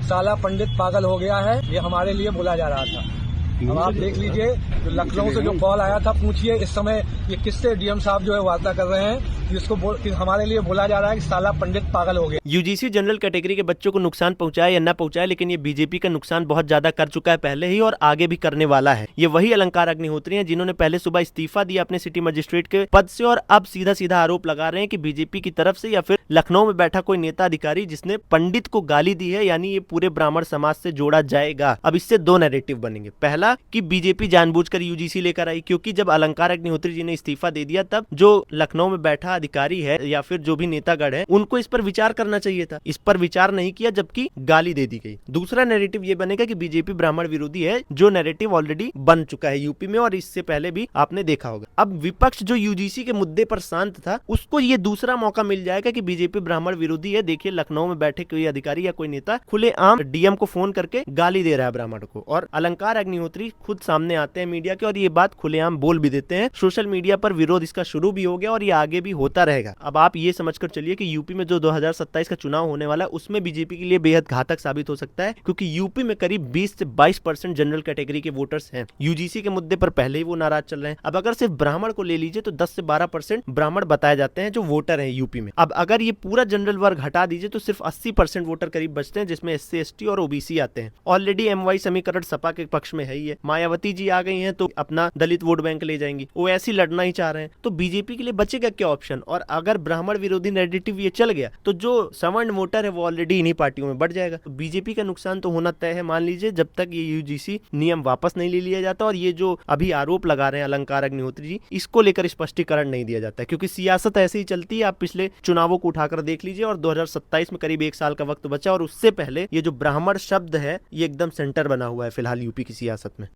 साला पंडित पागल हो गया है, ये हमारे लिए बोला जा रहा था। अब आप देख लीजिए, जो लखनऊ से जो कॉल आया था, पूछिए इस समय ये किससे डीएम साहब जो है वार्ता कर रहे हैं, कि हमारे लिए बोला जा रहा है कि साला पंडित पागल हो गया। यूजीसी जनरल कैटेगरी के बच्चों को नुकसान पहुंचाए या ना पहुंचाए, लेकिन ये बीजेपी का नुकसान बहुत ज्यादा कर चुका है पहले ही और आगे भी करने वाला है। ये वही अलंकार अग्निहोत्री हैं जिन्होंने पहले सुबह इस्तीफा दिया अपने सिटी मजिस्ट्रेट के पद से और अब सीधा सीधा आरोप लगा रहे हैं कि बीजेपी की तरफ से या फिर लखनऊ में बैठा कोई नेता अधिकारी जिसने पंडित को गाली दी है, यानी ये पूरे ब्राह्मण समाज से जोड़ा जाएगा। अब इससे दो नैरेटिव बनेंगे। पहला कि बीजेपी जानबूझकर यूजीसी लेकर आई, क्योंकि जब अलंकार अग्निहोत्री जी ने इस्तीफा दे दिया तब जो लखनऊ में बैठा अधिकारी है या फिर जो भी नेतागढ़ है उनको इस पर विचार करना चाहिए था। इस पर विचार नहीं किया, जबकि गाली दे दी गई। दूसरा नैरेटिव ये बनेगा कि बीजेपी ब्राह्मण विरोधी है, जो नैरेटिव ऑलरेडी बन चुका है यूपी में और इससे पहले भी आपने देखा होगा। अब विपक्ष जो यूजीसी के मुद्दे पर शांत था, उसको ये दूसरा मौका मिल जाएगा कि बीजेपी ब्राह्मण विरोधी है। देखिए, लखनऊ में बैठे कोई अधिकारी या कोई नेता खुलेआम डीएम को फोन करके गाली दे रहा है ब्राह्मण को, और अलंकार अग्निहोत्री खुद सामने आते हैं मीडिया के और ये बात खुलेआम बोल भी देते हैं। सोशल मीडिया पर विरोध इसका शुरू भी हो गया और ये आगे भी होता रहेगा। अब आप ये समझकर चलिए कि यूपी में जो 2027 का चुनाव होने वाला है उसमें बीजेपी के लिए बेहद घातक साबित हो सकता है, क्योंकि यूपी में करीब 20 से 22% जनरल कैटेगरी के वोटर्स हैं। यूजीसी के मुद्दे पर पहले ही वो नाराज चल रहे हैं। अब अगर सिर्फ ब्राह्मण को ले लीजिए तो 10 से 12% ब्राह्मण बताए जाते हैं जो वोटर है यूपी में। अब अगर ये पूरा जनरल वर्ग हटा दीजिए तो सिर्फ 80% वोटर करीब बचते हैं, जिसमें SC ST और OBC आते हैं। ऑलरेडी MY समीकरण सपा के पक्ष में है ही है। मायावती जी आ गई हैं तो अपना दलित वोट बैंक ले जाएंगी। ओवैसी लड़ना ही चाह रहे हैं, तो बीजेपी के लिए बचेगा क्या ऑप्शन? और अगर ब्राह्मण विरोधी नैरेटिव ये चल गया तो जो सवर्ण वोटर है वो ऑलरेडी इन्हीं पार्टियों में बढ़ जाएगा। तो बीजेपी का नुकसान तो होना तय है, मान लीजिए, जब तक ये यूजीसी नियम वापस नहीं ले लिया जाता और ये जो अभी आरोप लगा रहे हैं अलंकार अग्निहोत्री जी, इसको लेकर स्पष्टीकरण नहीं दिया जाता है, क्योंकि सियासत ऐसे ही चलती है। आप पिछले चुनावों को उठाकर देख लीजिए और 2027 में करीब 1 साल का वक्त बचा और उससे पहले ये जो ब्राह्मण शब्द है ये एकदम सेंटर बना हुआ है फिलहाल यूपी की सियासत में।